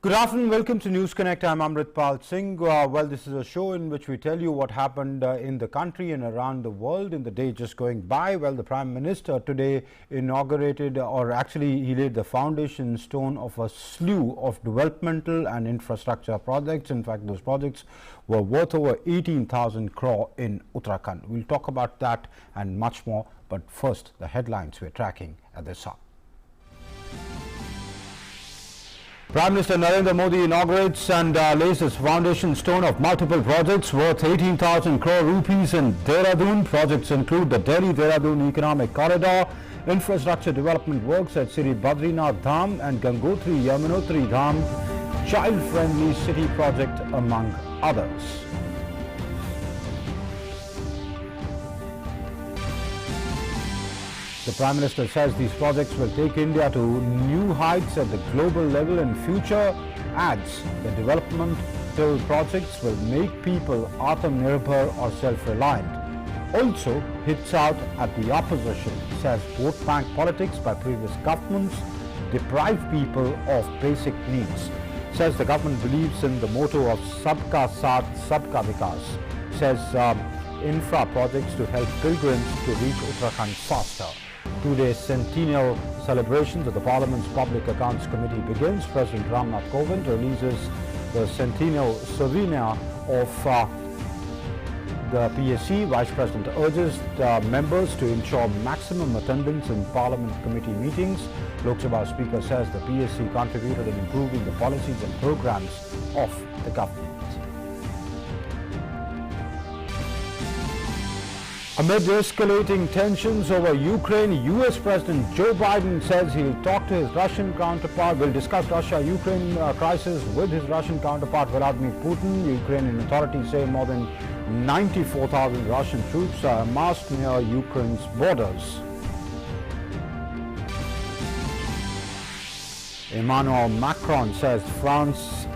Good afternoon, welcome to News Connect. I'm Amritpal Singh. Well, this is a show in which we tell you what happened in the country and around the world in the day just going by. Well, the Prime Minister today inaugurated, or actually he laid the foundation stone of a slew of developmental and infrastructure projects. In fact, those projects were worth over 18,000 crore in Uttarakhand. We'll talk about that and much more, but first the headlines we're tracking at this hour. Prime Minister Narendra Modi inaugurates and lays his foundation stone of multiple projects worth 18,000 crore rupees in Dehradun. Projects include the Delhi-Dehradun Economic Corridor, infrastructure development works at Sri Badrinath Dham and Gangotri Yamunotri Dham, child-friendly city project among others. The Prime Minister says these projects will take India to new heights at the global level in future. Adds the developmental projects will make people Atmanirbhar or self-reliant. Also hits out at the opposition, says vote bank politics by previous governments deprive people of basic needs. Says the government believes in the motto of Sabka Saath, Sabka Vikas. Says infra projects to help pilgrims to reach Uttarakhand faster. Two-day centennial celebrations of the Parliament's Public Accounts Committee begins. President Ramnath Kovind releases the centennial souvenir of the PSC. Vice President urges the members to ensure maximum attendance in Parliament committee meetings. Lok Sabha Speaker says the PSC contributed in improving the policies and programs of the government. Amid escalating tensions over Ukraine, US President Joe Biden says he'll talk to his Russian counterpart, will discuss Russia-Ukraine crisis with his Russian counterpart Vladimir Putin. Ukrainian authorities say more than 94,000 Russian troops are amassed near Ukraine's borders. Emmanuel Macron says France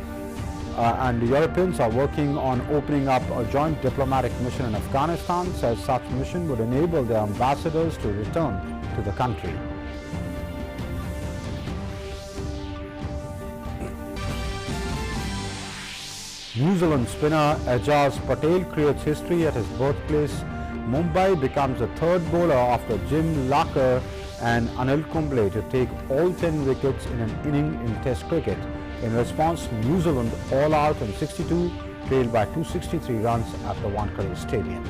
and the Europeans are working on opening up a joint diplomatic mission in Afghanistan. Says such mission would enable their ambassadors to return to the country. New Zealand spinner Ajaz Patel creates history at his birthplace. Mumbai becomes the third bowler after Jim Larker and Anil Kumble to take all 10 wickets in an inning in Test cricket. In response, New Zealand all out in 62, trailed by 263 runs at the Wankhede Stadium.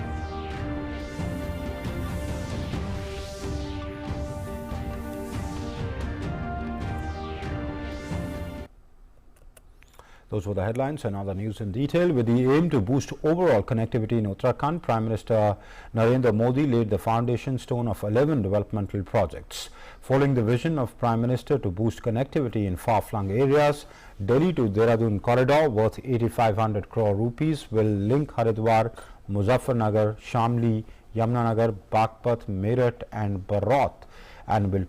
Those were the headlines and other news in detail. With the aim to boost overall connectivity in Uttarakhand, Prime Minister Narendra Modi laid the foundation stone of 11 developmental projects. Following the vision of Prime Minister to boost connectivity in far-flung areas, Delhi to Dehradun corridor worth 8,500 crore rupees will link Haridwar, Muzaffarnagar, Shamli, Yamunanagar, Bagpat, Meerut and Baraut and will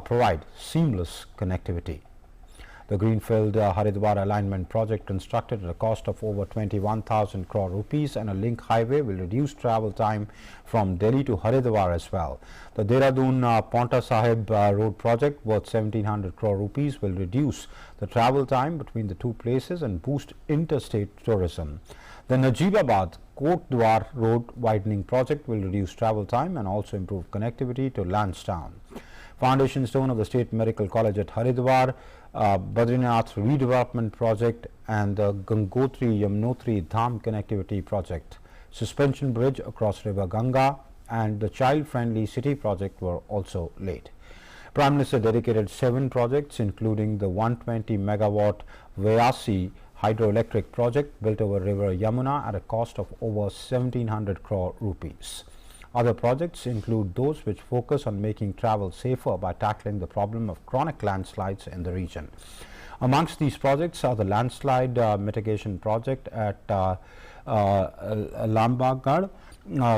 provide seamless connectivity. The Greenfield Haridwar alignment project, constructed at a cost of over 21,000 crore rupees and a link highway, will reduce travel time from Delhi to Haridwar as well. The Dehradun Paonta Sahib road project worth 1,700 crore rupees will reduce the travel time between the two places and boost interstate tourism. The Najibabad Kotdwar road widening project will reduce travel time and also improve connectivity to Lansdowne. Foundation stone of the State Medical College at Haridwar, Badrinath redevelopment project and the Gangotri Yamunotri Dham connectivity project. Suspension bridge across River Ganga and the child-friendly city project were also laid. Prime Minister dedicated 7 projects, including the 120 megawatt Vyasi hydroelectric project built over River Yamuna at a cost of over 1,700 crore rupees. Other projects include those which focus on making travel safer by tackling the problem of chronic landslides in the region. Amongst these projects are the landslide mitigation project at Lambagarh,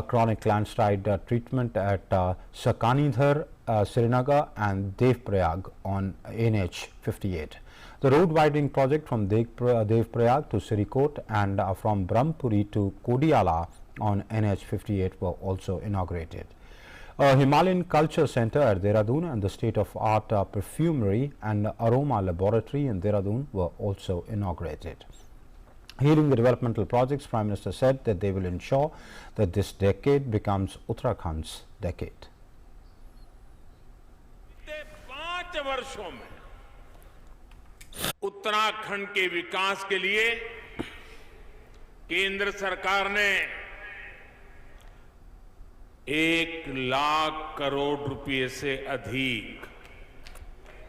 chronic landslide treatment at Sakanidhar, Srinagar and Devprayag on NH 58. The road widening project from Devprayag to Sirikot and from Brahmpuri to Kodiala on NH 58 were also inaugurated. A Himalayan Culture Center at Dehradun and the state-of-art perfumery and aroma laboratory in Dehradun were also inaugurated. Hearing the developmental projects, Prime Minister said that they will ensure that this decade becomes Uttarakhand's decade. 5 वर्षों में उत्तराखंड के विकास के लिए केंद्र सरकार ने 1,00,000 करोड़ रुपए से अधिक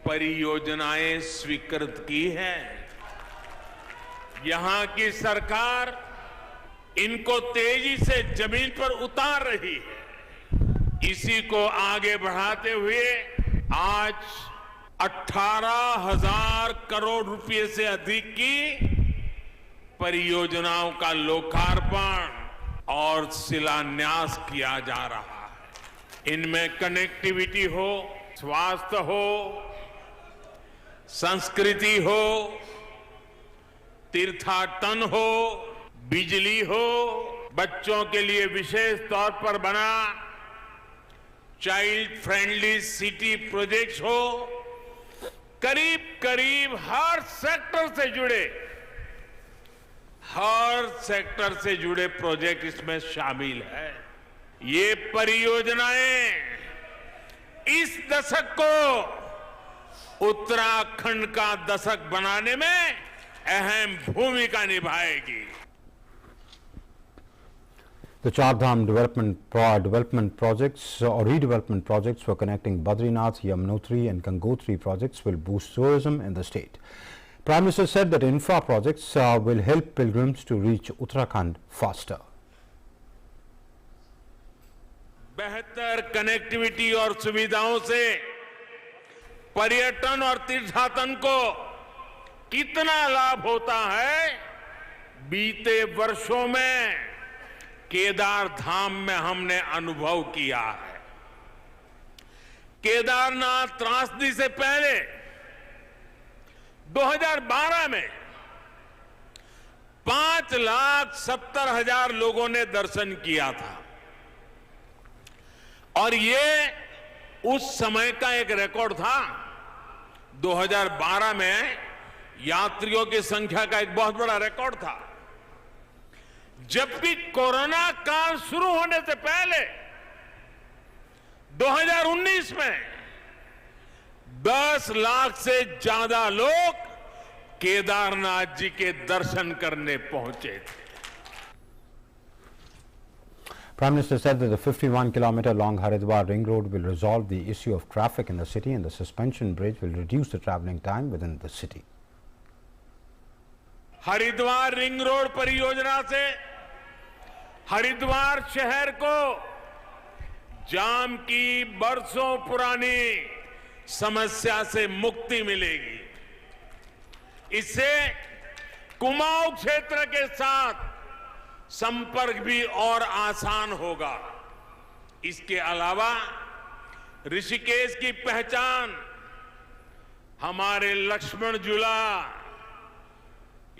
परियोजनाएं स्वीकृत की हैं। यहां की सरकार इनको तेजी से जमीन पर उतार रही है। इसी को आगे बढ़ाते हुए आज 18,000 करोड़ रुपए से अधिक की परियोजनाओं का लोकार्पण और शिलान्यास किया जा रहा है। इनमें कनेक्टिविटी हो, स्वास्थ्य हो, संस्कृति हो, तीर्थाटन हो, बिजली हो, बच्चों के लिए विशेष तौर पर बना चाइल्ड फ्रेंडली सिटी प्रोजेक्ट्स हो, करीब करीब हर सेक्टर से जुड़े प्रोजेक्ट इसमें शामिल है। ये परियोजनाएं इस दशक को उत्तराखंड का दशक बनाने में अहम भूमिका निभाएगी। The Char Dham development projects or redevelopment projects for connecting Badrinath, Yamunotri and Gangotri projects will boost tourism in the state. Prime Minister said that infra projects will help pilgrims to reach Uttarakhand faster. बेहतर connectivity और सुविधाओं से पर्यटन और तीर्थाटन को कितना लाभ होता है, बीते वर्षों में केदार धाम में हमने अनुभव किया है। केदारनाथ त्रासदी से पहले 2012 में 5,70,000 लोगों ने दर्शन किया था और ये उस समय का एक रिकॉर्ड था। 2012 में यात्रियों की संख्या का एक बहुत बड़ा रिकॉर्ड था। जबकि कोरोना काल शुरू होने से पहले 2019 में 10 लाख से ज्यादा लोग केदारनाथ जी के दर्शन करने पहुंचे थे। Prime Minister said that the 51-kilometer long Haridwar ring road will resolve the issue of traffic in the city and the suspension bridge will reduce the travelling time within the city. Haridwar ring road परियोजना से हरिद्वार शहर को जाम की बरसों पुरानी समस्या से मुक्ति मिलेगी। इससे कुमाऊं क्षेत्र के साथ संपर्क भी और आसान होगा। इसके अलावा ऋषिकेश की पहचान हमारे लक्ष्मण झूला,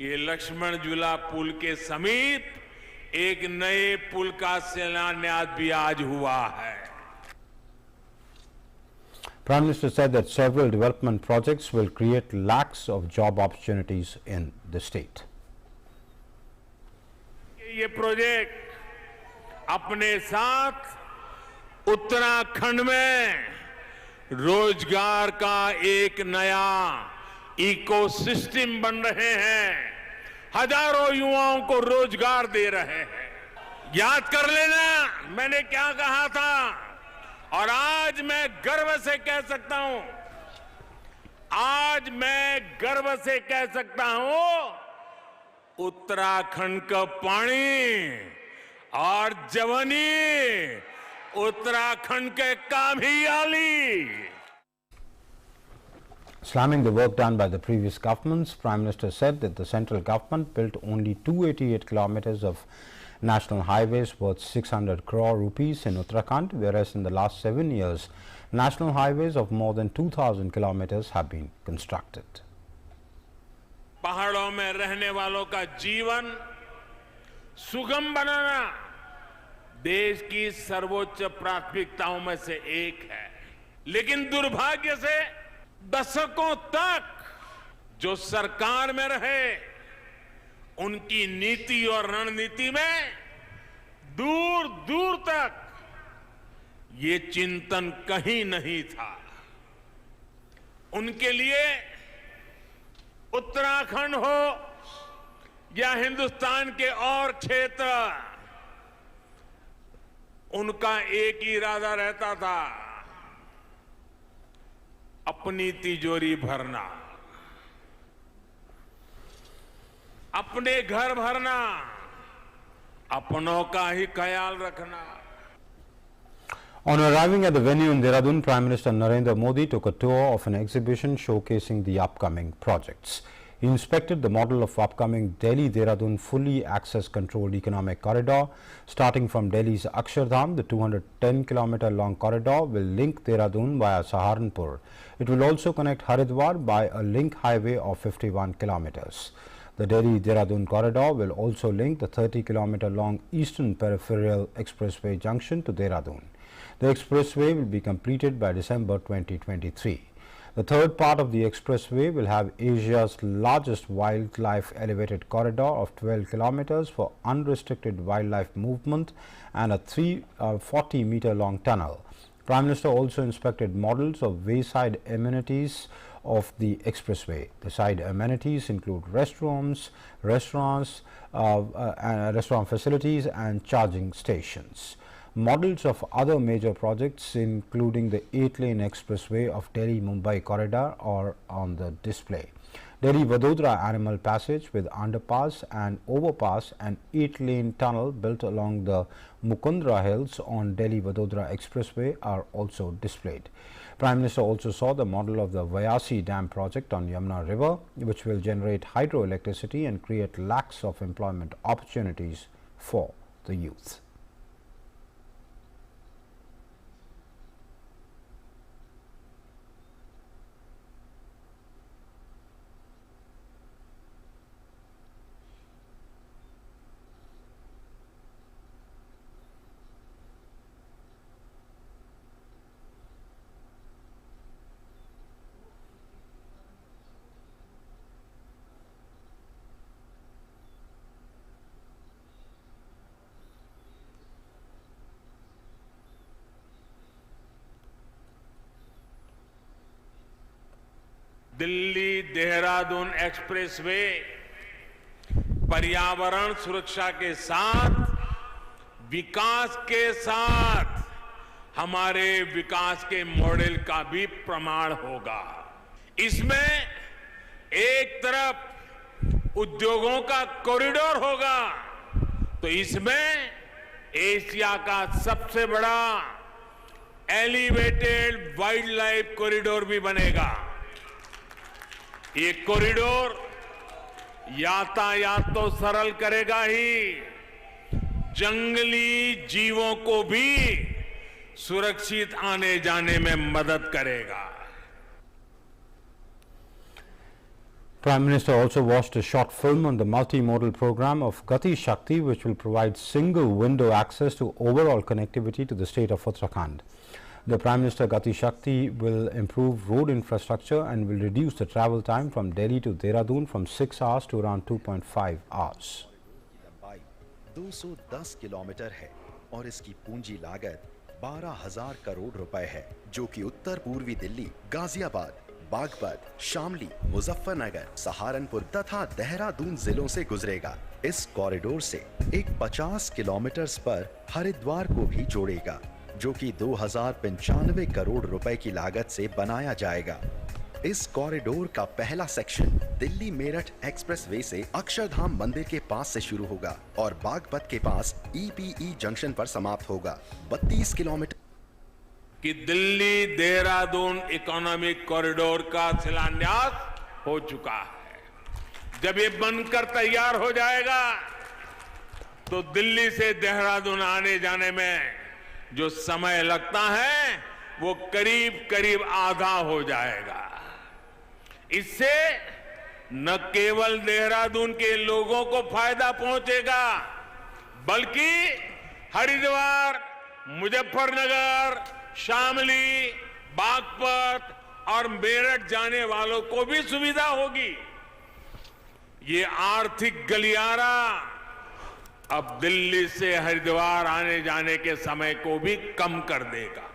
ये लक्ष्मण झूला पुल के समीप एक नए पुल का शिलान्यास भी आज हुआ है। Prime Minister said that several development projects will create lakhs of job opportunities in the state. ये प्रोजेक्ट अपने साथ उत्तराखंड में रोजगार का एक नया इकोसिस्टम बन रहे हैं, हजारों युवाओं को रोजगार दे रहे हैं। याद कर लेना मैंने क्या कहा था और आज मैं गर्व से कह सकता हूं, उत्तराखंड का पानी और जवानी उत्तराखंड के काम ही आली। Slamming the work done by the previous governments, Prime Minister said that the central government built only 288 kilometers of national highways worth 600 crore rupees in Uttarakhand, whereas in the last 7 years, national highways of more than 2,000 kilometers have been constructed. पहाड़ों में रहने वालों का जीवन सुगम बनाना, देश की सर्वोच्च प्राथमिकताओं में से एक है, लेकिन दुर्भाग्य से दशकों तक जो सरकार में रहे उनकी नीति और रणनीति में दूर दूर तक ये चिंतन कहीं नहीं था। उनके लिए उत्तराखंड हो या हिंदुस्तान के और क्षेत्र, उनका एक ही इरादा रहता था, अपनी तिजोरी भरना, अपने घर भरना, अपनों का ही ख्याल रखना। On arriving at the venue in Dehradun, Prime Minister Narendra Modi took a tour of an exhibition showcasing the upcoming projects. He inspected the model of upcoming Delhi-Dehradun fully access-controlled economic corridor. Starting from Delhi's Akshardham, the 210-kilometer-long corridor will link Dehradun via Saharanpur. It will also connect Haridwar by a link highway of 51 kilometers. The Delhi-Dehradun corridor will also link the 30-kilometer-long Eastern Peripheral Expressway junction to Dehradun. The expressway will be completed by December 2023. The third part of the expressway will have Asia's largest wildlife elevated corridor of 12 kilometers for unrestricted wildlife movement and a 340-meter long tunnel. Prime Minister also inspected models of wayside amenities of the expressway. The side amenities include restaurant facilities and charging stations. Models of other major projects, including the 8-lane expressway of Delhi-Mumbai corridor, are on the display. Delhi-Vadodara Animal Passage with underpass and overpass and 8-lane tunnel built along the Mukundra Hills on Delhi-Vadodara Expressway are also displayed. Prime Minister also saw the model of the Vyasi Dam project on Yamuna River, which will generate hydroelectricity and create lakhs of employment opportunities for the youth. Delhi Dehradun expressway पर्यावरण सुरक्षा के साथ विकास के साथ हमारे विकास के model का भी प्रमाण होगा। इसमें एक तरफ उद्योगों का कॉरिडोर होगा तो इसमें एशिया का सबसे बड़ा एलिवेटेड वाइल्ड लाइफ कॉरिडोर भी बनेगा। ये कॉरिडोर यातायात तो सरल करेगा ही, जंगली जीवों को भी सुरक्षित आने जाने में मदद करेगा। Prime Minister also watched a short film on the multimodal program of Gati Shakti, which will provide single window access to overall connectivity to the state of Uttarakhand. The Prime Minister Gati Shakti will improve road infrastructure and will reduce the travel time from Delhi to Dehradun from 6 hours to around 2.5 hours. लंबाई 210 kilometre है और इसकी पूंजी लागत 12,000 करोड़ रुपए है, जो कि उत्तर पूर्वी दिल्ली, गाजियाबाद, बागपत, शामली, मुजफ्फरनगर, सहारनपुर तथा देहरादून जिलों से गुजरेगा। इस कॉरिडोर से एक 50 किलोमीटर पर हरिद्वार को भी जोड़ेगा, जो कि 2,095 करोड़ रुपए की लागत से बनाया जाएगा। इस कॉरिडोर का पहला सेक्शन दिल्ली मेरठ एक्सप्रेसवे से अक्षरधाम मंदिर के पास से शुरू होगा और बागपत के पास ईपीई जंक्शन पर समाप्त होगा। 32 किलोमीटर कि दिल्ली देहरादून इकोनॉमिक कॉरिडोर का शिलान्यास हो चुका है। जब ये बनकर तैयार हो जाएगा तो दिल्ली से देहरादून आने जाने में जो समय लगता है वो करीब करीब आधा हो जाएगा। इससे न केवल देहरादून के लोगों को फायदा पहुंचेगा, बल्कि हरिद्वार, मुजफ्फरनगर, शामली, बागपत और मेरठ जाने वालों को भी सुविधा होगी। ये आर्थिक गलियारा अब दिल्ली से हरिद्वार आने जाने के समय को भी कम कर देगा।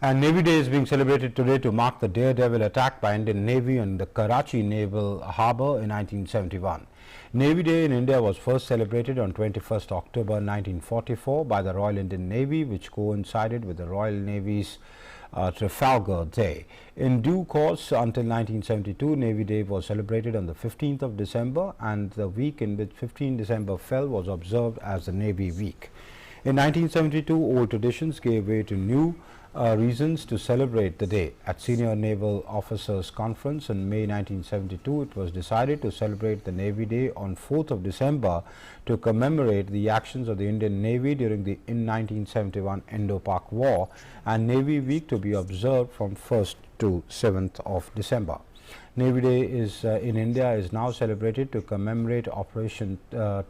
And Navy Day is being celebrated today to mark the daredevil attack by Indian Navy on the Karachi Naval Harbour in 1971. Navy Day in India was first celebrated on 21st October 1944 by the Royal Indian Navy, which coincided with the Royal Navy's Trafalgar Day. In due course, until 1972, Navy Day was celebrated on the 15th of December, and the week in which 15 December fell was observed as the Navy Week. In 1972, old traditions gave way to new reasons to celebrate the day. At Senior Naval Officers Conference in May 1972, it was decided to celebrate the Navy Day on 4th of December to commemorate the actions of the Indian Navy during the 1971 Indo-Pak War, and Navy Week to be observed from 1st to 7th of December. Navy Day is in India is now celebrated to commemorate Operation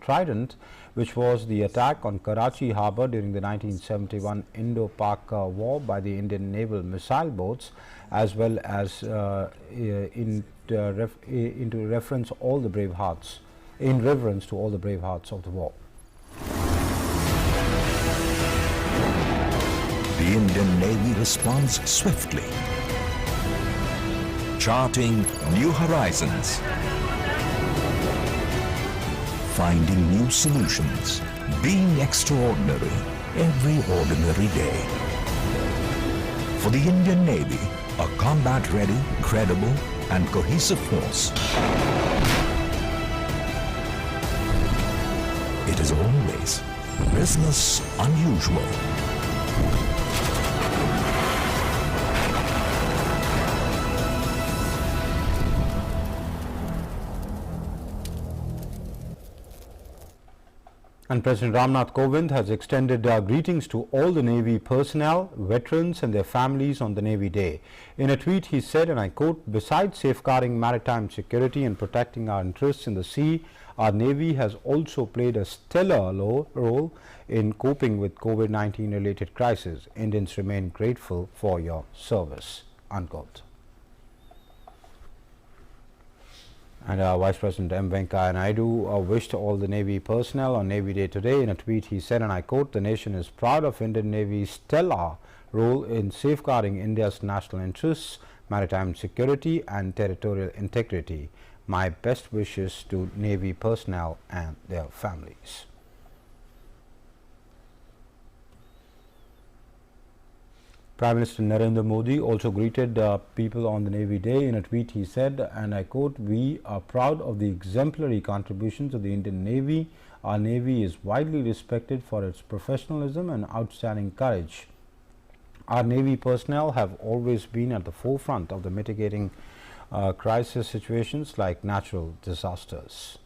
Trident, which was the attack on Karachi Harbour during the 1971 Indo-Pak War by the Indian naval missile boats, as well as into reference all the brave hearts, in reverence to all the brave hearts of the war. The Indian Navy responds swiftly, charting new horizons, finding new solutions, being extraordinary every ordinary day. For the Indian Navy, a combat-ready, credible, and cohesive force, it is always business unusual. And President Ramnath Kovind has extended greetings to all the Navy personnel, veterans and their families on the Navy Day. In a tweet he said, and I quote, "Besides safeguarding maritime security and protecting our interests in the sea, our Navy has also played a stellar role in coping with COVID-19 related crises. Indians remain grateful for your service." Unquote. And Vice President M. Venkaiah Naidu wished all the Navy personnel on Navy Day today. In a tweet he said, and I quote, "The nation is proud of Indian Navy's stellar role in safeguarding India's national interests, maritime security and territorial integrity. My best wishes to Navy personnel and their families." Prime Minister Narendra Modi also greeted people on the Navy Day. In a tweet he said, and I quote, "We are proud of the exemplary contributions of the Indian Navy. Our Navy is widely respected for its professionalism and outstanding courage. Our Navy personnel have always been at the forefront of the mitigating crisis situations like natural disasters."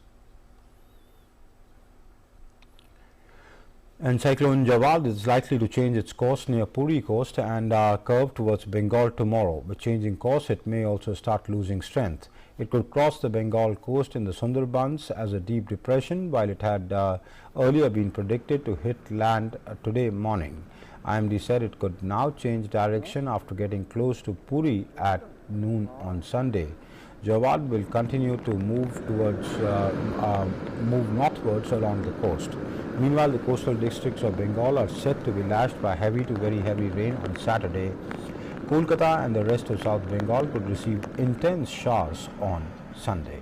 And cyclone Jawad is likely to change its course near Puri coast and curve towards Bengal tomorrow. With changing course, it may also start losing strength. It could cross the Bengal coast in the Sundarbans as a deep depression, while it had earlier been predicted to hit land today morning. IMD said it could now change direction after getting close to Puri at noon on Sunday. Jawad will continue to move northwards along the coast. Meanwhile, the coastal districts of Bengal are set to be lashed by heavy to very heavy rain on Saturday. Kolkata and the rest of South Bengal could receive intense showers on Sunday.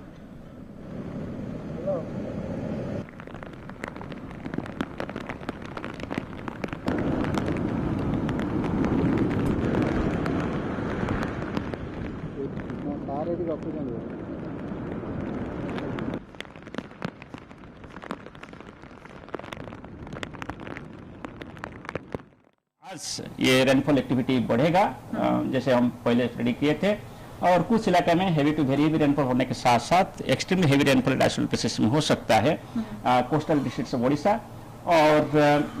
आज ये rainfall activity बढ़ेगा जैसे हम पहले predict किए थे, और कुछ इलाके में heavy to very heavy rainfall होने के साथ साथ extremely heavy rainfall isolated places में हो सकता है कोस्टल डिस्ट्रिक्ट्स ऑफ ओडिशा और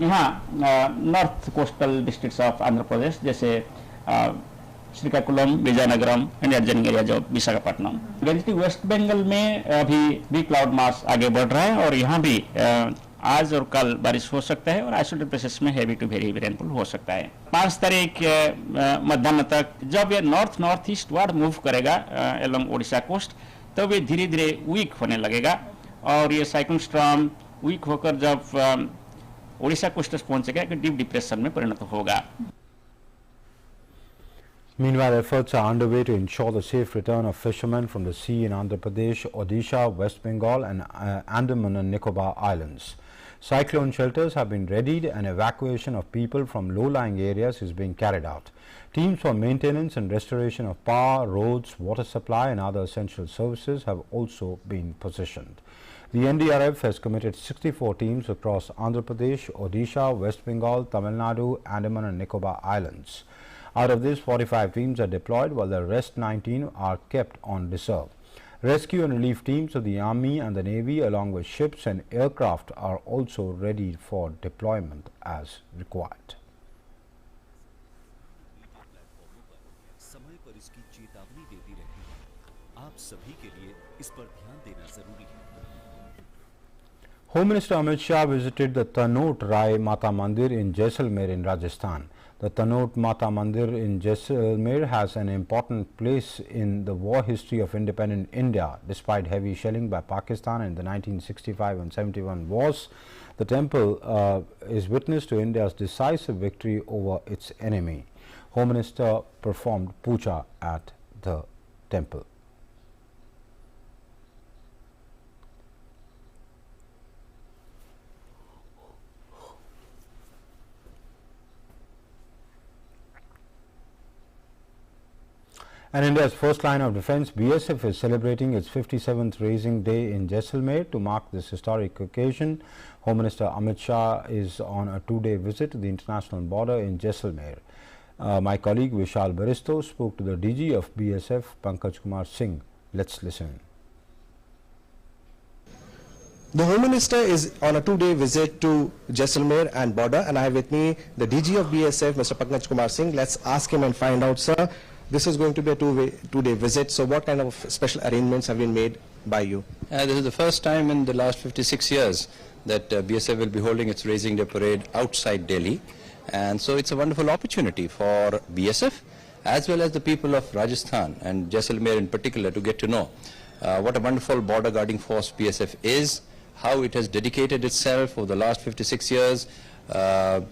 यहाँ north coastal districts of Andhra Pradesh जैसे Srikakulam, Vizianagaram and adjoining area जो विशाखापट्टनम। वेस्ट बंगाल में अभी भी क्लाउड मास आगे बढ़ रहा है और यहाँ भी आज और कल बारिश हो सकता है और आइसोलेटेड प्लेसेस में heavy to very heavy rainfall हो सकता है। 5 तारीख मध्याह्न तक जब ये नॉर्थ ईस्ट वार्ड मूव करेगा एलोंग ओडिशा कोस्ट, तब ये धीरे धीरे वीक होने लगेगा और ये साइक्लोन स्टॉर्म वीक होकर जब ओडिशा कोस्ट तक पहुंचेगा एक डीप डिप्रेशन में परिणत होगा। Meanwhile, efforts are underway to ensure the safe return of fishermen from the sea in Andhra Pradesh, Odisha, West Bengal and Andaman and Nicobar Islands. Cyclone shelters have been readied and evacuation of people from low-lying areas is being carried out. Teams for maintenance and restoration of power, roads, water supply and other essential services have also been positioned. The NDRF has committed 64 teams across Andhra Pradesh, Odisha, West Bengal, Tamil Nadu, Andaman and Nicobar Islands. Out of this, 45 teams are deployed while the rest 19 are kept on reserve. Rescue and relief teams of the Army and the Navy along with ships and aircraft are also ready for deployment as required. समय पर इसकी चेतावनी देती रहती है। आप सभी के लिए इस पर ध्यान देना जरूरी है। Home Minister Amit Shah visited the Tanot Rai Mata Mandir in Jaisalmer in Rajasthan. The Tanot Mata Mandir in Jaisalmer has an important place in the war history of independent India. Despite heavy shelling by Pakistan in the 1965 and 71 wars, the temple is witness to India's decisive victory over its enemy. Home Minister performed puja at the temple. And India's first line of defence, BSF, is celebrating its 57th Raising Day in Jaisalmer. To mark this historic occasion, Home Minister Amit Shah is on a 2-day visit to the international border in Jaisalmer. My colleague Vishal Baristo spoke to the DG of BSF, Pankaj Kumar Singh. Let's listen. The Home Minister is on a 2-day visit to Jaisalmer and border, and I have with me the DG of BSF, Mr. Pankaj Kumar Singh. Let's ask him and find out, sir. This is going to be a two-day visit, so what kind of special arrangements have been made by you? This is the first time in the last 56 years that BSF will be holding its Raising Day parade outside Delhi, and so it's a wonderful opportunity for BSF as well as the people of Rajasthan and Jaisalmer in particular to get to know what a wonderful border guarding force BSF is, how it has dedicated itself over the last 56 years,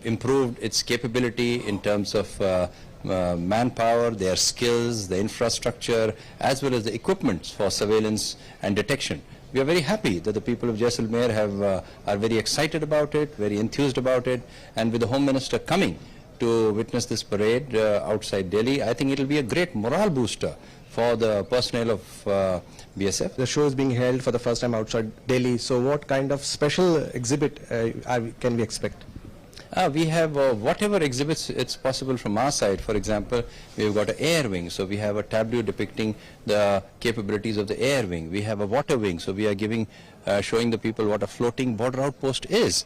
improved its capability in terms of manpower, their skills, the infrastructure, as well as the equipment for surveillance and detection. We are very happy that the people of Jaisalmer are very excited about it, very enthused about it, and with the Home Minister coming to witness this parade outside Delhi, I think it will be a great morale booster for the personnel of BSF. The show is being held for the first time outside Delhi, so what kind of special exhibit can we expect? We have whatever exhibits it's possible from our side. For example, we've got an air wing, so we have a tableau depicting the capabilities of the air wing. We have a water wing, so we are showing the people what a floating border outpost is.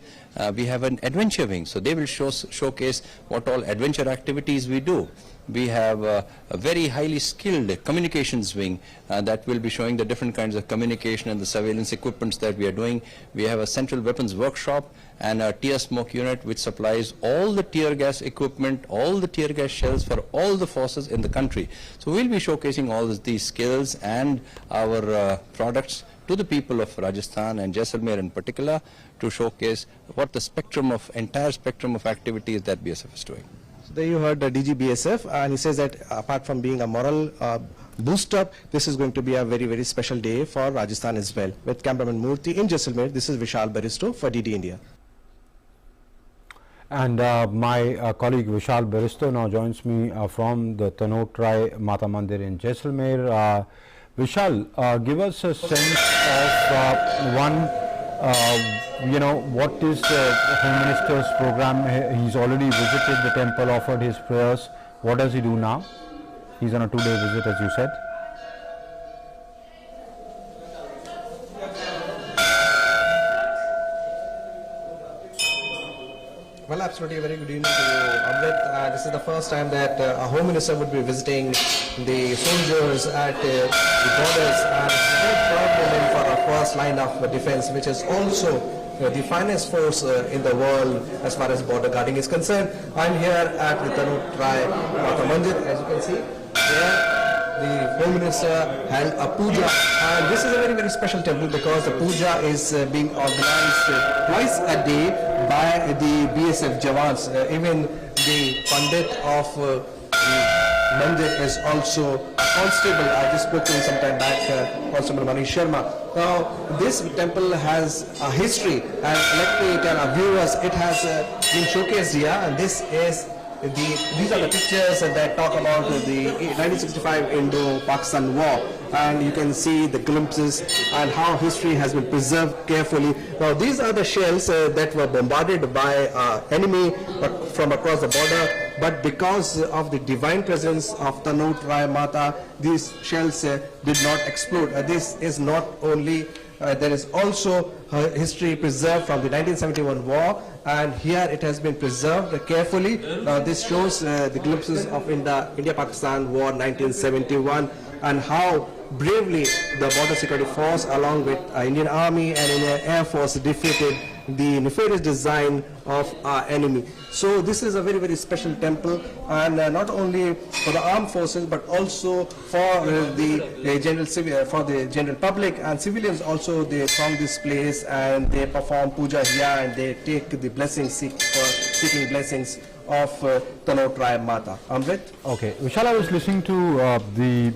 We have an adventure wing, so they will showcase what all adventure activities we do. We have a very highly skilled communications wing that will be showing the different kinds of communication and the surveillance equipments that we are doing. We have a central weapons workshop and a tear smoke unit which supplies all the tear gas equipment, all the tear gas shells for all the forces in the country. So we'll be showcasing all these skills and our products to the people of Rajasthan and Jaisalmer in particular to showcase what the entire spectrum of activities that BSF is doing. So there you heard the DG BSF, and he says that apart from being a moral boost up, this is going to be a very, very special day for Rajasthan as well. With cameraman Murthy in Jaisalmer, this is Vishal Baristo for DD India. And my colleague Vishal Baristo now joins me from the Tanot Rai Mata Mandir in Jaisalmer. Vishal, give us a sense of what is the Home Minister's program? He's already visited the temple, offered his prayers. What does he do now? He's on a 2-day visit, as you said. Well, absolutely. A very good evening to you, Amrit. This is the first time that a Home Minister would be visiting the soldiers at the borders, and it's a very proud moment for our first line of defense, which is also the finest force in the world as far as border guarding is concerned. I'm here at the Tanot Rai Mata Mandir, as you can see. Here, the Home Minister held a puja, and this is a very, very special temple because the puja is being organized twice a day by the BSF Jawans. Even the Pandit of the Mandir is also a constable. I just spoke to him some time back, Constable Manish Sharma. Now, this temple has a history, and let me tell our viewers, it has been showcased here, and this is these are the pictures that talk about the 1965 Indo-Pakistan War, and you can see the glimpses and how history has been preserved carefully. Now, these are the shells that were bombarded by enemy from across the border, but because of the divine presence of Tanot Rai Mata, these shells did not explode. This is not only there is also history preserved from the 1971 war, and here it has been preserved carefully. This shows the glimpses of India-Pakistan War 1971 and how bravely the Border Security Force along with Indian Army and Indian Air Force defeated the nefarious design of our enemy. So this is a very, very special temple, and not only for the armed forces but also for the general public and civilians also. They throng this place and they perform puja here and they take the blessings, seeking blessings of Tanot Rai Mata. Amrit? Okay, Vishal, I was listening to the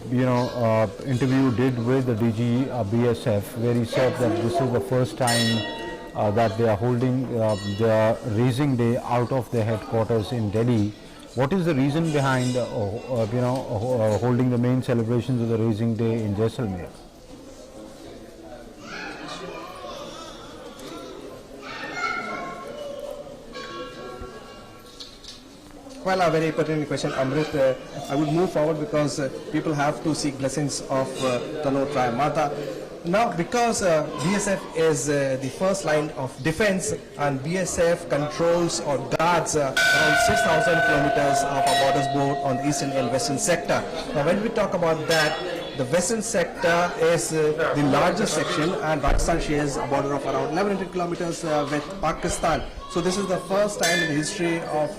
interview you did with the DG BSF, where he said that this is the first time that they are holding their Raising Day out of their headquarters in Delhi. What is the reason behind holding the main celebrations of the Raising Day in Jaisalmer? Well, a very pertinent question, Amrit. I would move forward because people have to seek blessings of Tanot Rai Mata. Now, because BSF is the first line of defense, and BSF controls or guards around 6,000 kilometers of our borders both on the eastern and western sector. Now, when we talk about that, the western sector is the largest section, and Rajasthan shares a border of around 1,100 kilometers with Pakistan. So this is the first time in the history of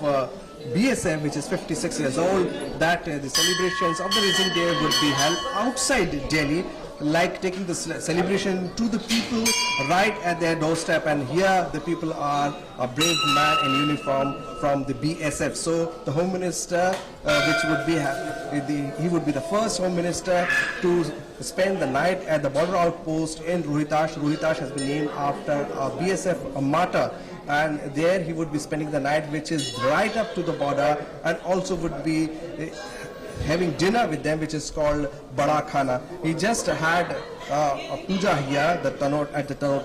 BSF, which is 56 years old, that the celebrations of the Raising Day would be held outside Delhi, like taking the celebration to the people right at their doorstep. And here the people are a brave man in uniform from the BSF. So the Home Minister, which would be he would be the first Home Minister to spend the night at the border outpost in Rohitash. Rohitash has been named after a BSF martyr, and there he would be spending the night, which is right up to the border, and also would be having dinner with them, which is called Bada Khana. He just had a puja here at the Tanot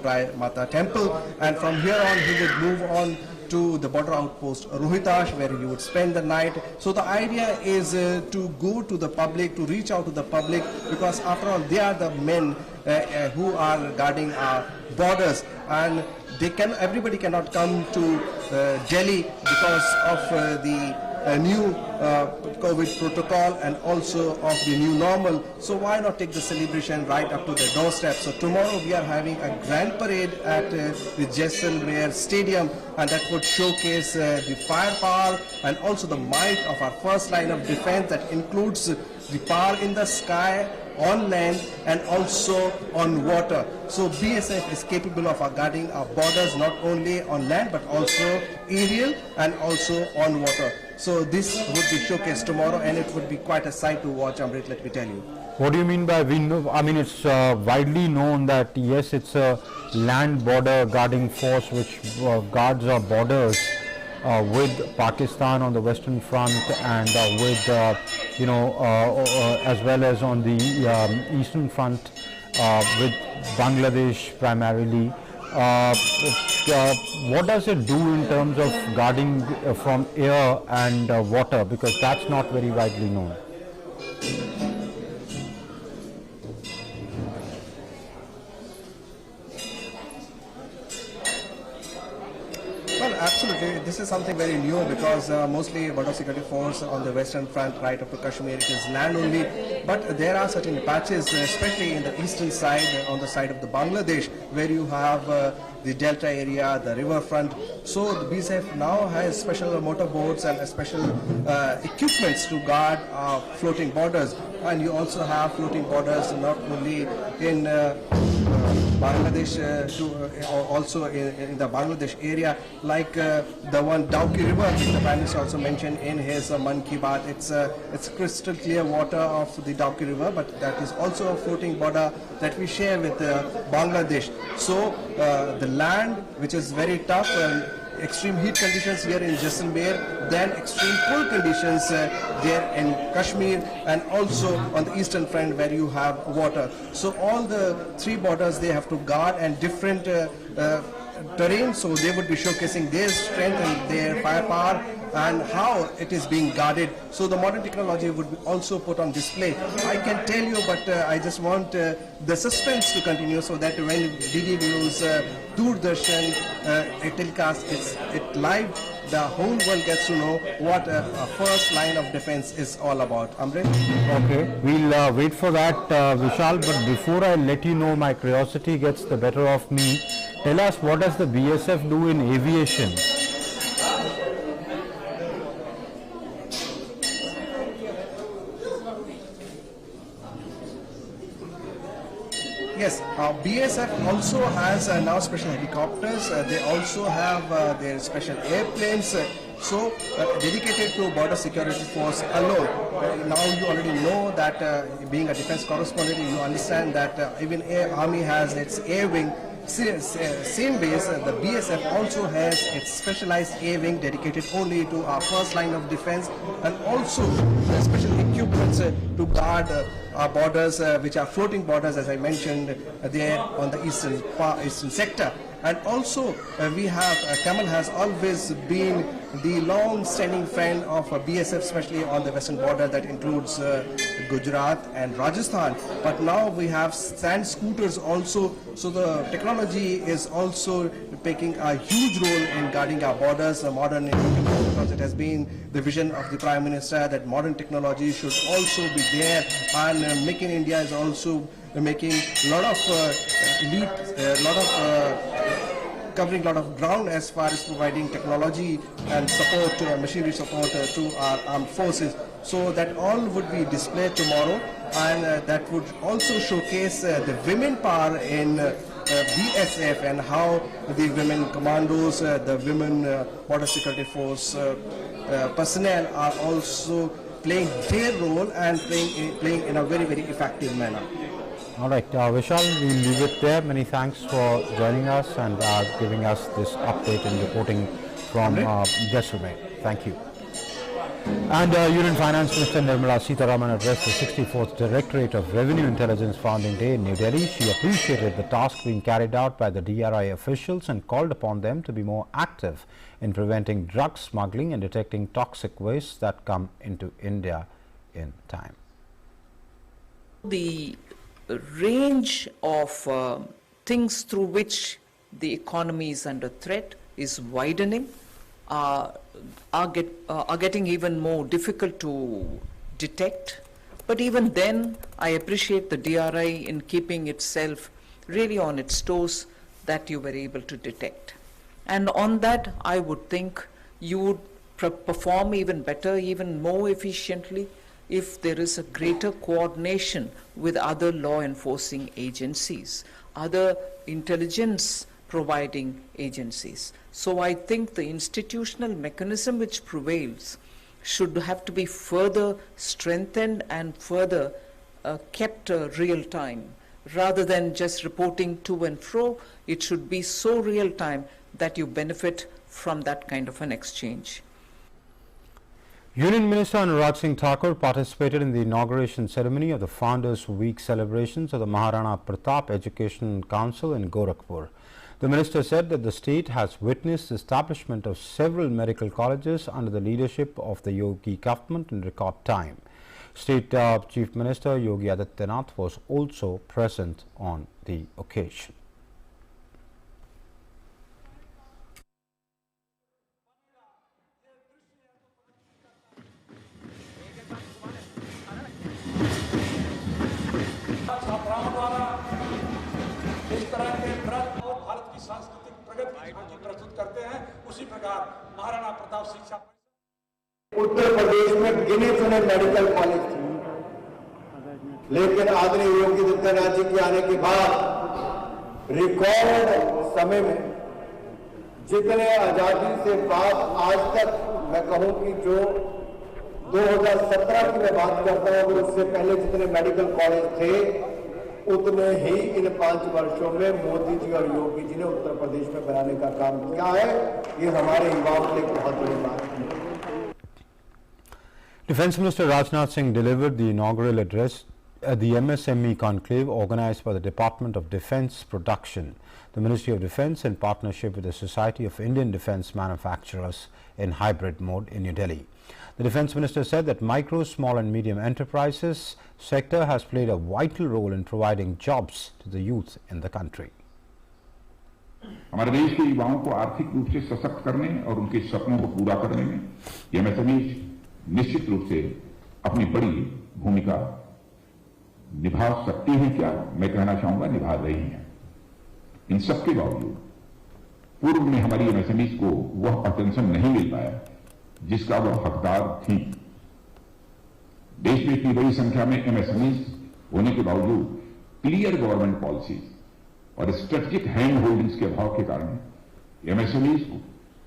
Rai Mata temple, and from here on he would move on to the border outpost Rohitash, where he would spend the night. So the idea is to go to the public, to reach out to the public, because after all they are the men who are guarding our borders, and everybody cannot come to Delhi because of the new COVID protocol and also of the new normal. So why not take the celebration right up to the doorstep? So tomorrow we are having a grand parade at the Jaisalmer Stadium, and that would showcase the firepower and also the might of our first line of defense, that includes the power in the sky, on land, and also on water. So BSF is capable of guarding our borders not only on land but also aerial and also on water. So this would be showcased tomorrow, and it would be quite a sight to watch, Amrit, let me tell you. What do you mean by we know? I mean, it's widely known that yes, it's a land border guarding force which guards our borders with Pakistan on the western front, and with as well as on the eastern front with Bangladesh primarily. What does it do in terms of guarding from air and water, because that's not very widely known? Well, absolutely. this is something very new because mostly border security force on the western front right up to Kashmir, it is land only, but there are certain patches, especially in the eastern side, on the side of the Bangladesh, where you have the delta area, the riverfront. So the BSF now has special motorboats and special equipments to guard floating borders, and you also have floating borders not only in Bangladesh, also in the Bangladesh area, like the one Dauki River, which the Prime Minister also mentioned in his Mann Ki Baat. It's crystal clear water of the Dauki River, but that is also a floating border that we share with Bangladesh. So the land, which is very tough, extreme heat conditions here in Jaisalmer, then extreme cold conditions there in Kashmir, and also on the eastern front where you have water. So all the three borders they have to guard, and different terrain, so they would be showcasing their strength and their firepower and how it is being guarded. So the modern technology would be also put on display. I can tell you, but I just want the suspense to continue, so that when DD News, Doordarshan, it telecasts it live, the whole world gets to know what a first line of defense is all about. Amrit? Okay, we'll wait for that, Vishal, but before I let you know, my curiosity gets the better of me. Tell us, what does the BSF do in aviation? Yes, BSF also has now special helicopters. They also have their special airplanes. So dedicated to border security force alone. Now you already know that being a defense correspondent, you understand that even Army has its air wing. Same base, the BSF also has its specialized air wing dedicated only to our first line of defense, and also the special equipments to guard our borders, which are floating borders, as I mentioned, there on the eastern sector. And also we have, Camel has always been the long-standing friend of BSF, especially on the western border that includes Gujarat and Rajasthan. But now we have sand scooters also, so the technology is also taking a huge role in guarding our borders, modern technology, because it has been the vision of the Prime Minister that modern technology should also be there, and Make in India is also making a lot of covering a lot of ground as far as providing technology and support, machinery support to our armed forces. So that all would be displayed tomorrow, and that would also showcase the women power in BSF, and how the women commandos, the women border security force personnel are also playing their role and playing in a very, very effective manner. All right, Vishal, we'll leave it there. Many thanks for joining us and giving us this update and reporting from Jaisalmer. Thank you. And Union Finance Minister Nirmala Sitharaman addressed the 64th Directorate of Revenue Intelligence Founding Day in New Delhi. She appreciated the task being carried out by the DRI officials and called upon them to be more active in preventing drug smuggling and detecting toxic waste that come into India in time. The range of things through which the economy is under threat is widening, are getting even more difficult to detect. But even then, I appreciate the DRI in keeping itself really on its toes, that you were able to detect. And on that, I would think you would perform even better, even more efficiently, if there is a greater coordination with other law enforcing agencies, other intelligence providing agencies. So I think the institutional mechanism which prevails should have to be further strengthened and further kept real time. Rather than just reporting to and fro, it should be so real time that you benefit from that kind of an exchange. Union Minister Anurag Singh Thakur participated in the inauguration ceremony of the Founders Week celebrations of the Maharana Pratap Education Council in Gorakhpur. The minister said that the state has witnessed the establishment of several medical colleges under the leadership of the Yogi government in record time. State Chief Minister Yogi Adityanath was also present on the occasion. सकते हैं, उसी प्रकार महाराणा प्रताप शिक्षा उत्तर प्रदेश में गिने चुने medical college थे, लेकिन आदरणीय योगी आदित्यनाथ जी के आने के बाद रिकॉर्ड समय में जितने आजादी से बाद आज तक, मैं कहूं कि जो 2017 की मैं बात करता हूं, अगर उससे पहले जितने मेडिकल कॉलेज थे उतने ही इन 5 वर्षों में मोदी जी और योगी जी ने उत्तर प्रदेश में बनाने का काम किया है। ये हमारे युवाओं के लिए बहुत बड़ी बात है। Defence Minister Rajnath Singh delivered the inaugural address at the MSME conclave organized by the Department of Defence Production, the Ministry of Defence, in partnership with the Society of Indian Defence Manufacturers in hybrid mode in New Delhi. The Defence Minister said that micro, small and medium enterprises sector has played a vital role in providing jobs to the youth in the country. हमारे देश के युवाओं को आर्थिक रूप से सशक्त करने और उनके सपनों को पूरा करने में एमएसएमई निश्चित रूप से अपनी बड़ी भूमिका निभा सकती हैं। क्या मैं कहना चाहूंगा, निभा रही हैं। इन सबके बावजूद पूर्व में हमारी एमएसएमई को वह अटेंशन नहीं मिल पाया जिसका वह हकदार थी। देश में इतनी बड़ी संख्या में एमएसएमई होने के बावजूद क्लियर गवर्नमेंट पॉलिसीज और स्ट्रेटेजिक हैंड होल्डिंग्स के अभाव के कारण एमएसएमई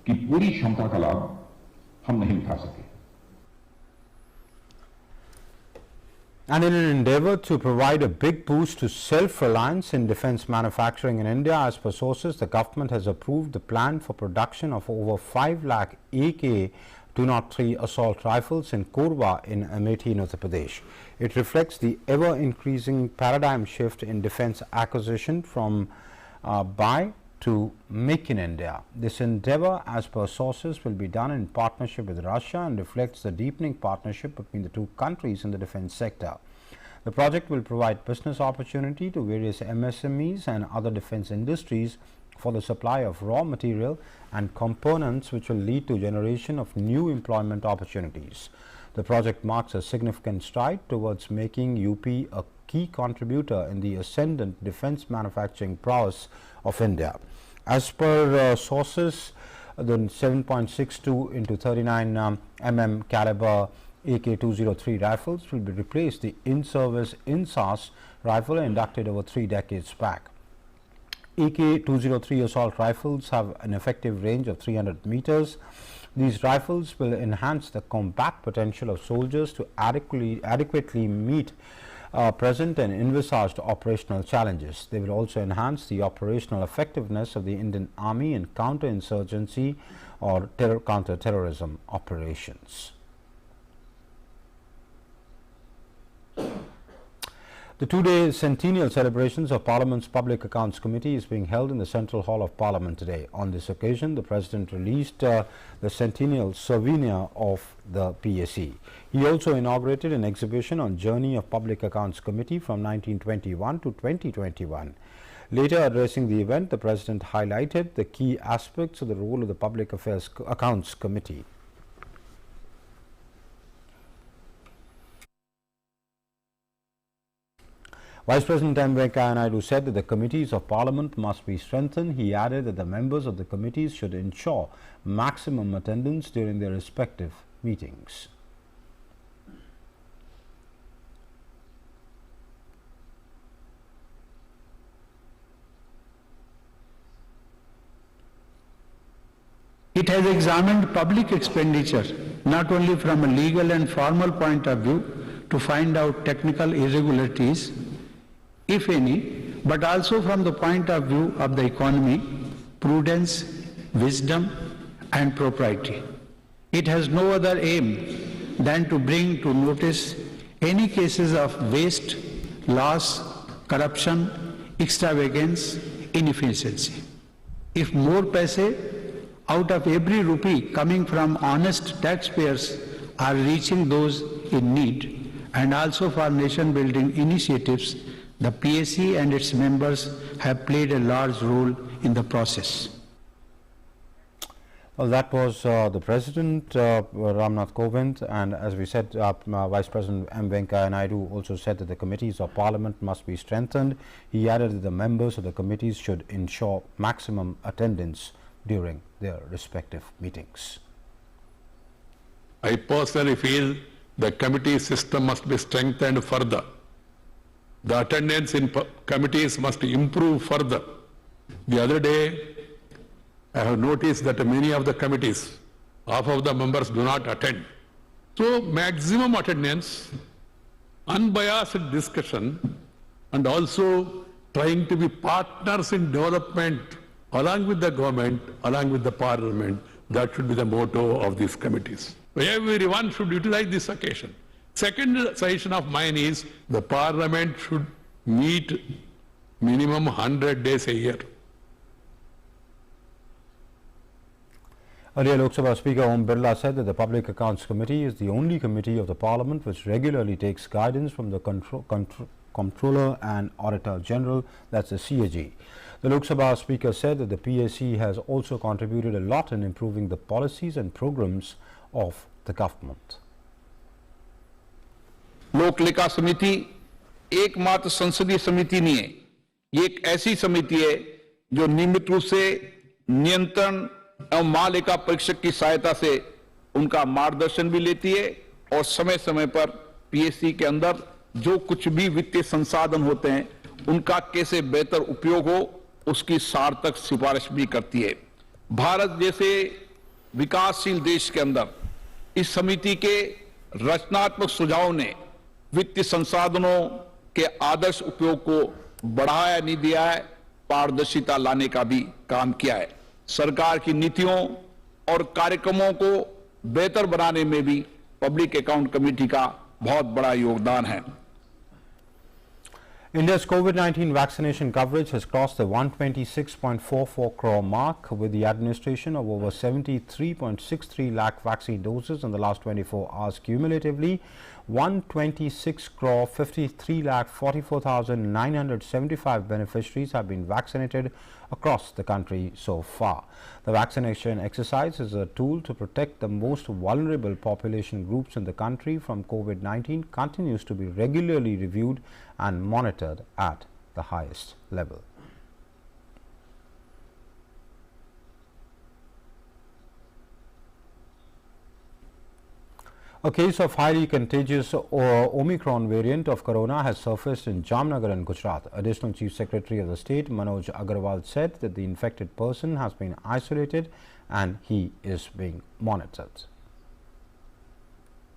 की पूरी क्षमता का लाभ हम नहीं उठा सके। And in an endeavour to provide a big boost to self-reliance in defence manufacturing in India, as per sources, the government has approved the plan for production of over 5 lakh AK-203 assault rifles in Korba in Amethi, Uttar Pradesh. It reflects the ever-increasing paradigm shift in defence acquisition from buy to make in India. This endeavour, as per sources, will be done in partnership with Russia and reflects the deepening partnership between the two countries in the defence sector. The project will provide business opportunity to various MSMEs and other defence industries for the supply of raw material and components, which will lead to generation of new employment opportunities. The project marks a significant stride towards making UP a key contributor in the ascendant defence manufacturing prowess of India. As per sources, the 7.62 into 39 mm caliber AK-203 rifles will be replaced the in-service INSAS rifle inducted over 3 decades back. AK-203 assault rifles have an effective range of 300 meters. These rifles will enhance the combat potential of soldiers to adequately meet present and envisaged operational challenges. They will also enhance the operational effectiveness of the Indian Army in counter-insurgency or counter-terrorism operations. The 2-day centennial celebrations of Parliament's Public Accounts Committee is being held in the Central Hall of Parliament today. On this occasion, the President released the centennial souvenir of the PAC. He also inaugurated an exhibition on journey of Public Accounts Committee from 1921 to 2021. Later addressing the event, the President highlighted the key aspects of the role of the Public Affairs Accounts Committee. Vice President M. Venkaiah Naidu said that the committees of Parliament must be strengthened. He added that the members of the committees should ensure maximum attendance during their respective meetings. It has examined public expenditure not only from a legal and formal point of view to find out technical irregularities, if any, but also from the point of view of the economy, prudence, wisdom and propriety. It has no other aim than to bring to notice any cases of waste, loss, corruption, extravagance, inefficiency. If more paise out of every rupee coming from honest taxpayers are reaching those in need, and also for nation-building initiatives, the PAC and its members have played a large role in the process. Well, that was the President, Ramnath Kovind, and as we said, Vice President M. Venkaiah Naidu also said that the committees of Parliament must be strengthened. He added that the members of the committees should ensure maximum attendance during their respective meetings. I personally feel the committee system must be strengthened further. The attendance in committees must improve further. The other day, I have noticed that many of the committees, half of the members do not attend. So maximum attendance, unbiased discussion, and also trying to be partners in development along with the government, along with the parliament, that should be the motto of these committees. Everyone should utilize this occasion. Second suggestion of mine is the parliament should meet minimum 100 days a year. Earlier, Lok Sabha Speaker Om Birla said that the Public Accounts Committee is the only committee of the Parliament which regularly takes guidance from the Comptroller and Auditor General, that's the CAG. The Lok Sabha Speaker said that the PAC has also contributed a lot in improving the policies and programs of the government. लोक लेखा समिति एकमात्र संसदीय समिति नहीं है, ये एक ऐसी समिति है जो नियमित रूप से नियंत्रण एवं महालेखा परीक्षक की सहायता से उनका मार्गदर्शन भी लेती है और समय समय पर पीएससी के अंदर जो कुछ भी वित्तीय संसाधन होते हैं उनका कैसे बेहतर उपयोग हो उसकी सार्थक सिफारिश भी करती है। भारत जैसे विकासशील देश के अंदर इस समिति के रचनात्मक सुझावों ने वित्तीय संसाधनों के आदर्श उपयोग को बढ़ाया नहीं दिया है, पारदर्शिता लाने का भी काम किया है। सरकार की नीतियों और कार्यक्रमों को बेहतर बनाने में भी पब्लिक अकाउंट कमेटी का बहुत बड़ा योगदान है। India's COVID-19 vaccination coverage has crossed the 126.44 crore mark, with the administration of over 73.63 lakh vaccine doses in the last 24 hours. Cumulatively, 126 crore 53 lakh 44,975 beneficiaries have been vaccinated across the country so far. The vaccination exercise is a tool to protect the most vulnerable population groups in the country from COVID-19, continues to be regularly reviewed and monitored at the highest level. A case of highly contagious Omicron variant of corona has surfaced in Jamnagar in Gujarat. Additional Chief Secretary of the State Manoj Agarwal said that the infected person has been isolated and he is being monitored.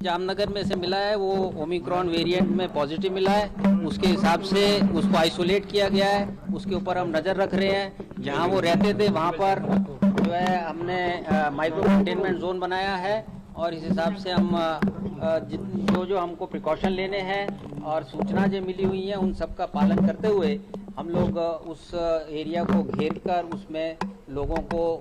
Jamnagar में से मिला है वो Omicron variant में positive मिला है, उसके हिसाब से उसको आइसोलेट किया गया है, उसके ऊपर हम नज़र रख रहे हैं। जहां वो रहते थे वहां पर जो है हमने माइक्रो कंटेनमेंट जोन बनाया है और इस हिसाब से हम जो हमको प्रिकॉशन लेने हैं और सूचना जो मिली हुई है उन सब का पालन करते हुए हम लोग उस एरिया को घेर कर उसमें लोगों को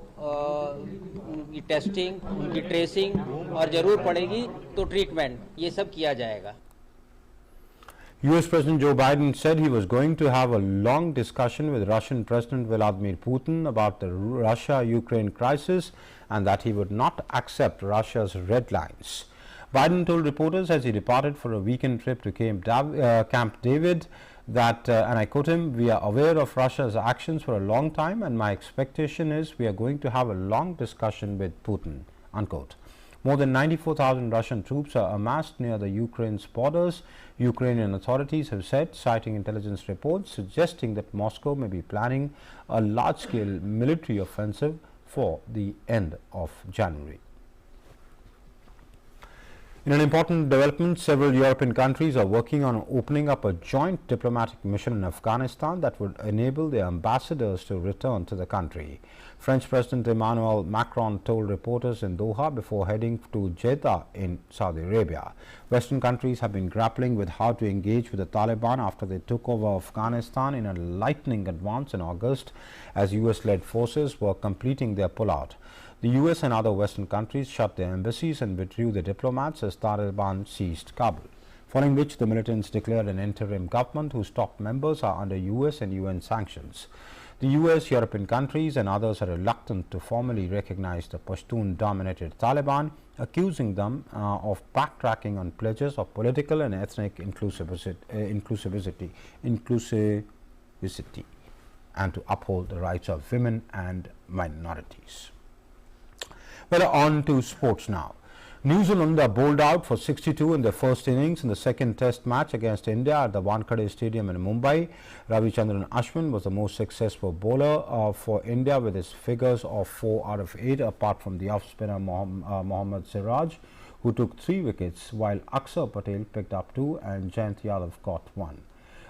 उनकी टेस्टिंग, उनकी ट्रेसिंग और जरूर पड़ेगी तो ट्रीटमेंट, ये सब किया जाएगा। US President Joe Biden said he was going to have a long discussion with Russian President Vladimir Putin about the Russia-Ukraine crisis and that he would not accept Russia's red lines. Biden told reporters as he departed for a weekend trip to Camp David that, and I quote him, "We are aware of Russia's actions for a long time and my expectation is we are going to have a long discussion with Putin," unquote. More than 94,000 Russian troops are amassed near the Ukraine's borders, Ukrainian authorities have said, citing intelligence reports suggesting that Moscow may be planning a large-scale military offensive for the end of January. In an important development, several European countries are working on opening up a joint diplomatic mission in Afghanistan that would enable their ambassadors to return to the country. French President Emmanuel Macron told reporters in Doha before heading to Jeddah in Saudi Arabia. Western countries have been grappling with how to engage with the Taliban after they took over Afghanistan in a lightning advance in August as US-led forces were completing their pullout. The US and other Western countries shut their embassies and withdrew the diplomats as Taliban seized Kabul, following which the militants declared an interim government whose top members are under US and UN sanctions. The US, European countries and others are reluctant to formally recognize the Pashtun-dominated Taliban, accusing them of backtracking on pledges of political and ethnic inclusivity. and to uphold the rights of women and minorities. Well, on to sports now. New Zealand are bowled out for 62 in their first innings in the second test match against India at the Wankhede Stadium in Mumbai. Ravichandran Ashwin was the most successful bowler for India with his figures of 4 out of 8, apart from the off-spinner Mohammad Siraj, who took 3 wickets, while Akshar Patel picked up 2 and Jayant Yadav got 1.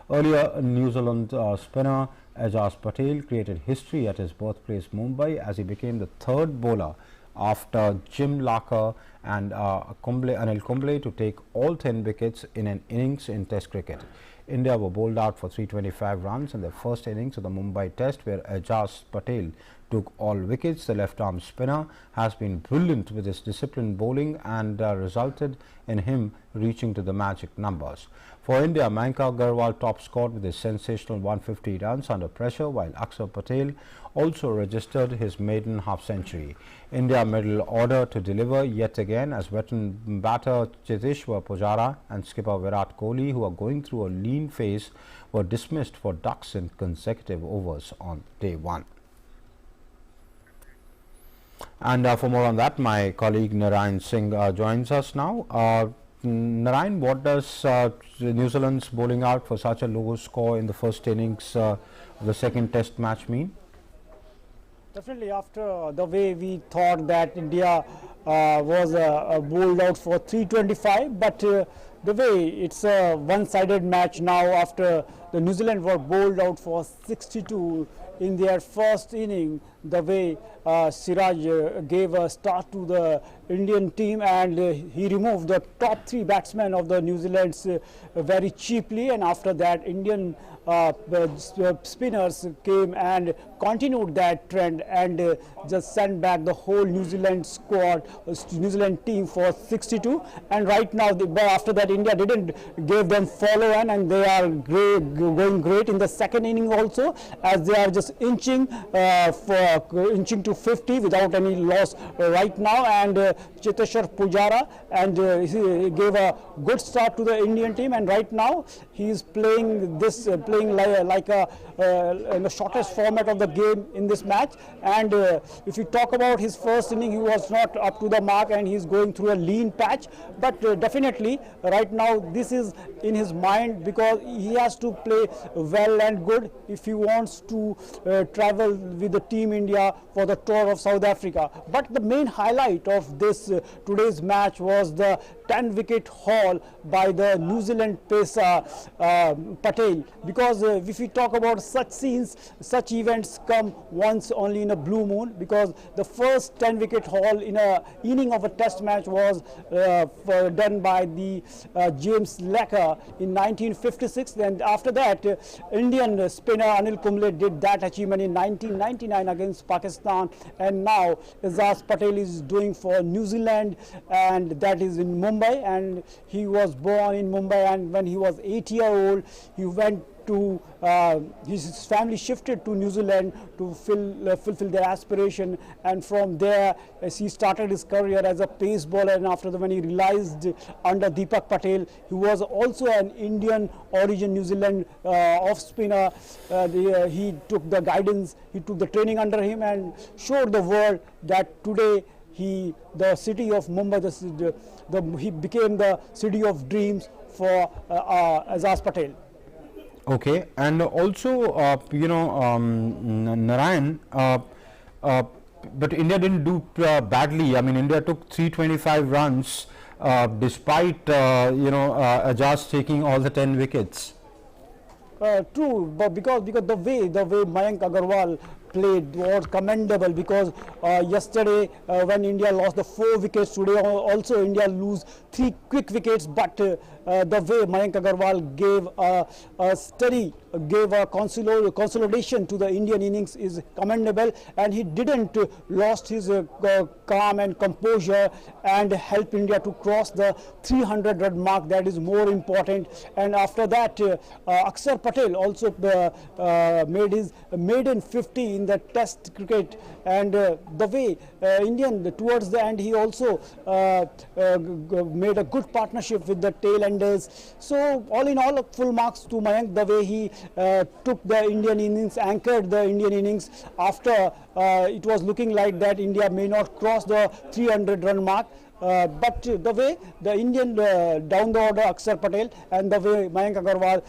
Earlier, New Zealand spinner Ajaz Patel created history at his birthplace Mumbai as he became the 3rd bowler after Jim Larker and Anil Kumble to take all 10 wickets in an innings in Test cricket. India were bowled out for 325 runs in their first innings of the Mumbai Test, where Ajaz Patel took all wickets. The left-arm spinner has been brilliant with his disciplined bowling and resulted in him reaching to the magic numbers. For India, Mayank Agarwal top scored with his sensational 150 runs under pressure, while Akshar Patel also registered his maiden half-century. India middle order to deliver yet again as veteran batter Cheteshwar Pujara and skipper Virat Kohli, who are going through a lean phase, were dismissed for ducks in consecutive overs on day 1. And for more on that, my colleague Narayan Singh joins us now. Narayan, what does New Zealand's bowling out for such a low score in the first innings of the second test match mean? Definitely, after the way we thought that India was bowled out for 325, but the way it's a one-sided match now after the New Zealand were bowled out for 62 in their first inning, the way Siraj gave a start to the Indian team, and he removed the top 3 batsmen of the New Zealand's very cheaply, and after that Indian spinners came and continued that trend and just sent back the whole New Zealand squad, New Zealand team for 62. And right now, after that, India didn't give them follow-on, and they are going great in the second inning also, as they are just inching to 50 without any loss right now. And Cheteshwar Pujara, and he gave a good start to the Indian team, and right now he is playing like in the shortest format of the game in this match. And if you talk about his first inning, he was not up to the mark and he's going through a lean patch, but definitely right now this is in his mind, because he has to play well and good if he wants to travel with the Team India for the tour of South Africa. But the main highlight of this today's match was the 10-wicket haul by the New Zealand pacer Patel, because if we talk about such scenes, such events come once only in a blue moon, because the first 10-wicket haul in a inning of a test match was done by the James Larker in 1956, and after that Indian spinner Anil Kumble did that achievement in 1999 against Pakistan, and now Ajaz Patel is doing for New Zealand, and that is in Mumbai, and he was born in Mumbai, and when he was 8 years old he went to his family shifted to New Zealand to fulfill their aspiration, and from there he started his career as a pace bowler. And after when he realized under Deepak Patel, he was also an Indian origin New Zealand off spinner, he took the guidance, he took the training under him and showed the world that today the city of Mumbai, he became the city of dreams for Ajaz Patel. Okay, and also, Narayan, but India didn't do badly. I mean, India took 325 runs despite, Ajaz taking all the 10 wickets. True, but because the way Mayank Agarwal played was commendable, because yesterday when India lost the 4 wickets, today also India lose 3 quick wickets, but the way Mayank Agarwal gave a steady, gave a consolidation to the Indian innings is commendable, and he didn't lost his calm and composure and help India to cross the 300 run mark. That is more important. And after that Akshar Patel also made his maiden 50 in the test cricket, and the way Indian towards the end he also made a good partnership with the tail end Fernandez. So all in all, full marks to Mayank, the way he took the Indian innings, anchored the Indian innings after it was looking like that India may not cross the 300 run mark. But the way the Indian down the order Akshar Patel and the way Mayank Agarwal,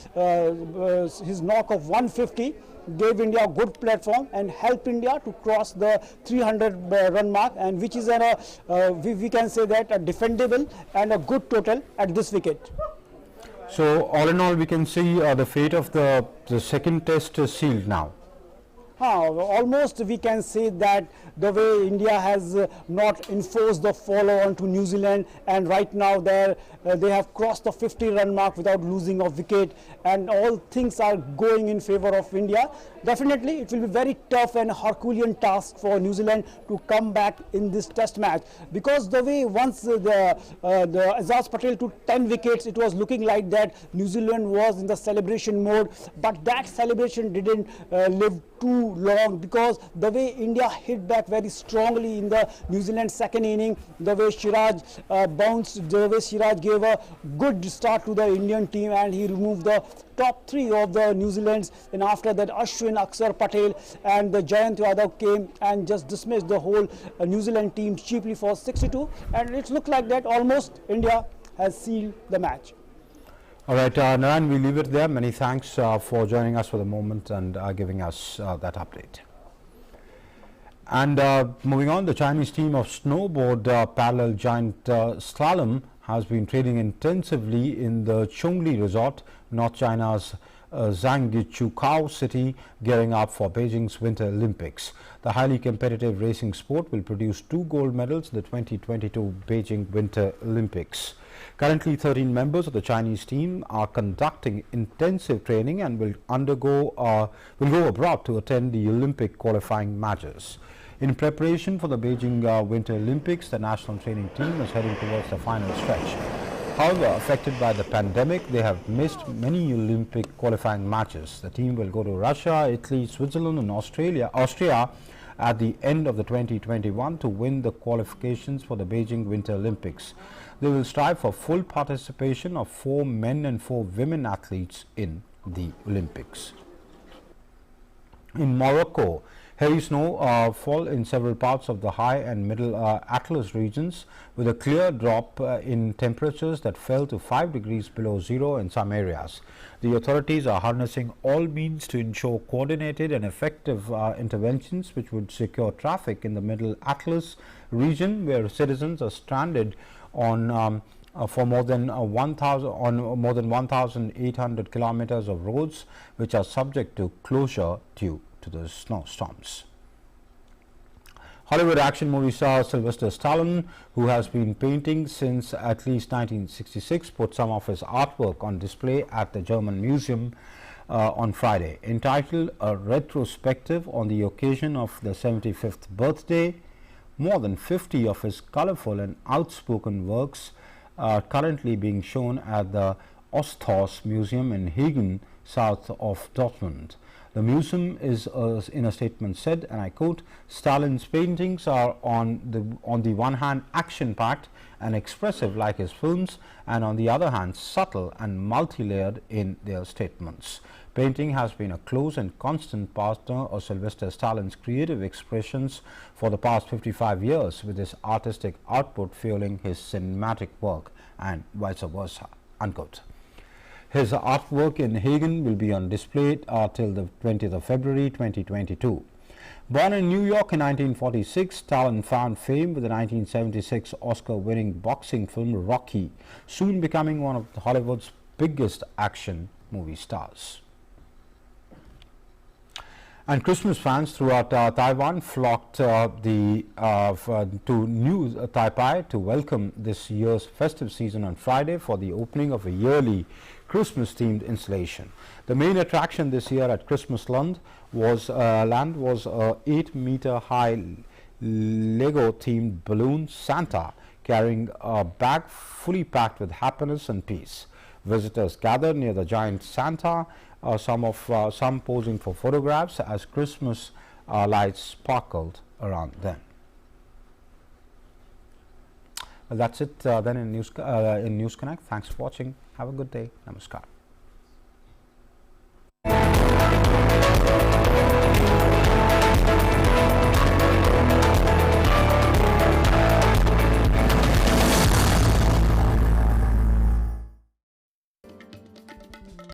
his knock of 150 gave India a good platform and helped India to cross the 300 run mark, and which is we can say that a defendable and a good total at this wicket. So all in all, we can see the fate of the second test is sealed now. Almost we can say that the way India has not enforced the follow on to New Zealand, and right now they have crossed the 50 run mark without losing a wicket, and all things are going in favor of India. Definitely it will be very tough and Herculean task for New Zealand to come back in this test match, because the way once the Azaz Patel took 10 wickets, it was looking like that New Zealand was in the celebration mode, but that celebration didn't live too long, because the way India hit back very strongly in the New Zealand second inning, the way Siraj bounced, the way Siraj gave a good start to the Indian team and he removed the top three of the New Zealand's, and after that Ashwin, Akshar Patel and the Jayant Yadav came and just dismissed the whole New Zealand team cheaply for 62, and it looked like that almost India has sealed the match. All right, Narayan, we leave it there. Many thanks for joining us for the moment and giving us that update. And moving on, the Chinese team of snowboard parallel giant slalom has been training intensively in the Chongli Resort, North China's Zhangjiakou city, gearing up for Beijing's Winter Olympics. The highly competitive racing sport will produce 2 gold medals in the 2022 Beijing Winter Olympics. Currently, 13 members of the Chinese team are conducting intensive training and will go abroad to attend the Olympic qualifying matches. In preparation for the Beijing Winter Olympics, the national training team is heading towards the final stretch. However, affected by the pandemic, they have missed many Olympic qualifying matches. The team will go to Russia, Italy, Switzerland and Austria at the end of the 2021 to win the qualifications for the Beijing Winter Olympics. They will strive for full participation of 4 men and 4 women athletes in the Olympics. In Morocco, heavy snow fall in several parts of the high and middle Atlas regions, with a clear drop in temperatures that fell to 5 degrees below zero in some areas. The authorities are harnessing all means to ensure coordinated and effective interventions which would secure traffic in the middle Atlas region, where citizens are stranded on for more than 1,800 kilometers of roads which are subject to closure due to the snowstorms. Hollywood action movie star Sylvester Stallone, who has been painting since at least 1966, put some of his artwork on display at the German Museum on Friday. Entitled A Retrospective on the occasion of the 75th birthday, more than 50 of his colorful and outspoken works are currently being shown at the Osthaus Museum in Hagen, south of Dortmund. The museum is, in a statement, said, and I quote, "Stalin's paintings are on the one hand action-packed and expressive like his films, and on the other hand subtle and multi-layered in their statements. Painting has been a close and constant partner of Sylvester Stallone's creative expressions for the past 55 years, with his artistic output fueling his cinematic work and vice versa," unquote. His artwork in Hagen will be on display till the 20th of February 2022. Born in New York in 1946, Stallone found fame with the 1976 Oscar-winning boxing film Rocky, soon becoming one of Hollywood's biggest action movie stars. And Christmas fans throughout Taiwan flocked to New Taipei to welcome this year's festive season on Friday for the opening of a yearly Christmas-themed installation. The main attraction this year at Christmas Land was a 8-meter-high Lego-themed balloon Santa carrying a bag fully packed with happiness and peace. Visitors gathered near the giant Santa, some posing for photographs as Christmas lights sparkled around them. Well, that's it then in News Connect. Thanks for watching. Have a good day. Namaskar.